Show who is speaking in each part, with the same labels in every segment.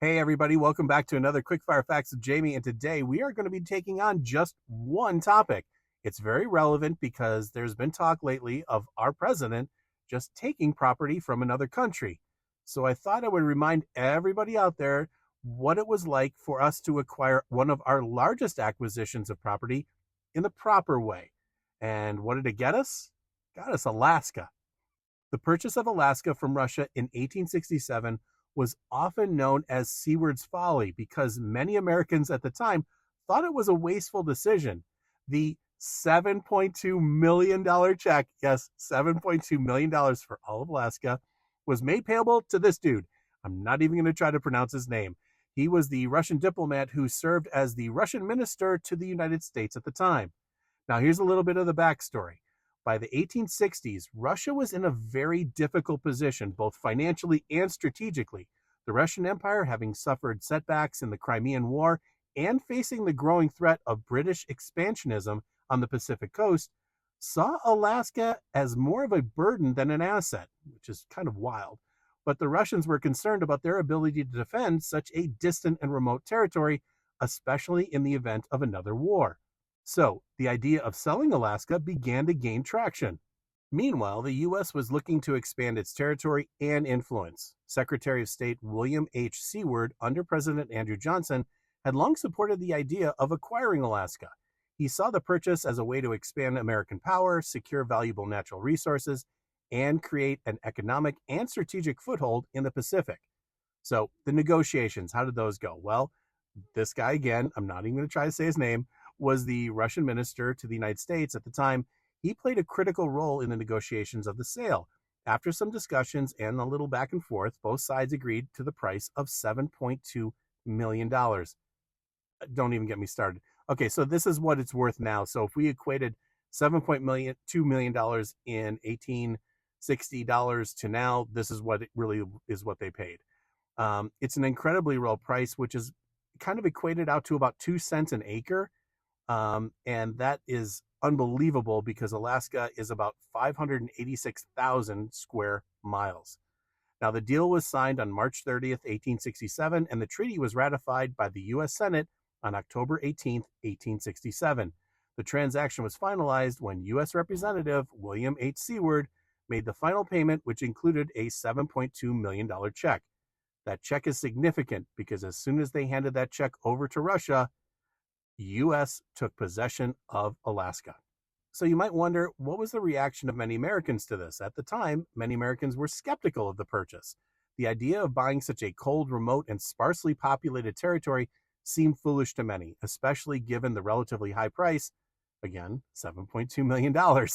Speaker 1: Hey everybody, welcome back to another Quickfire Facts with Jamie, and today we are going to be taking on just one topic. It's very relevant because there's been talk lately of our president just taking property from another country. So I thought I would remind everybody out there what it was like for us to acquire one of our largest acquisitions of property in the proper way. And what did it get us? Got us Alaska. The purchase of Alaska from Russia in 1867 was often known as Seward's Folly because many Americans at the time thought it was a wasteful decision. The $7.2 million check, yes, $7.2 million for all of Alaska, was made payable to this dude. I'm not even going to try to pronounce his name. He was the Russian diplomat who served as the Russian minister to the United States at the time. Now, here's a little bit of the backstory. By the 1860s, Russia was in a very difficult position, both financially and strategically. The Russian Empire, having suffered setbacks in the Crimean War and facing the growing threat of British expansionism on the Pacific coast, saw Alaska as more of a burden than an asset, which is kind of wild. But the Russians were concerned about their ability to defend such a distant and remote territory, especially in the event of another war. So, the idea of selling Alaska began to gain traction. Meanwhile, the U.S. was looking to expand its territory and influence. Secretary of State William H. Seward, under President Andrew Johnson, had long supported the idea of acquiring Alaska. He saw the purchase as a way to expand American power, secure valuable natural resources, and create an economic and strategic foothold in the Pacific. So, the negotiations, how did those go? Well, this guy, again, I'm not even going to try to say his name, was the Russian minister to the United States at the time. He played a critical role in the negotiations of the sale. After some discussions and a little back and forth, both sides agreed to the price of $7.2 million. Don't even get me started. Okay, so this is what it's worth now. So if we equated $7.2 million in 1860 dollars to now, this is what it really is what they paid. It's an incredibly low price, which is kind of equated out to about 2 cents an acre. And that is unbelievable because Alaska is about 586,000 square miles. Now, the deal was signed on March 30th, 1867, and the treaty was ratified by the U.S. Senate on October 18th, 1867. The transaction was finalized when U.S. Representative William H. Seward made the final payment, which included a $7.2 million check. That check is significant because as soon as they handed that check over to Russia, U.S. took possession of Alaska. So you might wonder, what was the reaction of many Americans to this? At the time, many Americans were skeptical of the purchase. The idea of buying such a cold, remote, and sparsely populated territory seemed foolish to many, especially given the relatively high price, again, $7.2 million.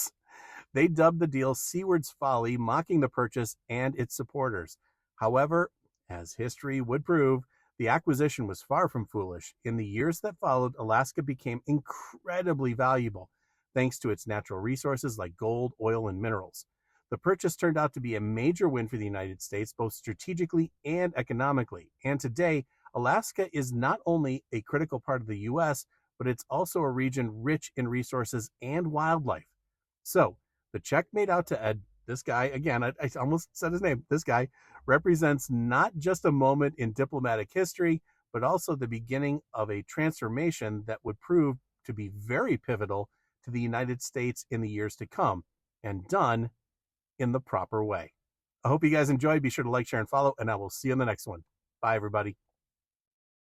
Speaker 1: They dubbed the deal Seward's Folly, mocking the purchase and its supporters. However, as history would prove, the acquisition was far from foolish. In the years that followed, Alaska became incredibly valuable, thanks to its natural resources like gold, oil, and minerals. The purchase turned out to be a major win for the United States, both strategically and economically. And today, Alaska is not only a critical part of the U.S., but it's also a region rich in resources and wildlife. So, the check made out to Ed, this guy, again, I almost said his name, this guy, represents not just a moment in diplomatic history, but also the beginning of a transformation that would prove to be very pivotal to the United States in the years to come, and done in the proper way. I hope you guys enjoyed. Be sure to like, share, and follow, and I will see you on the next one. Bye, everybody.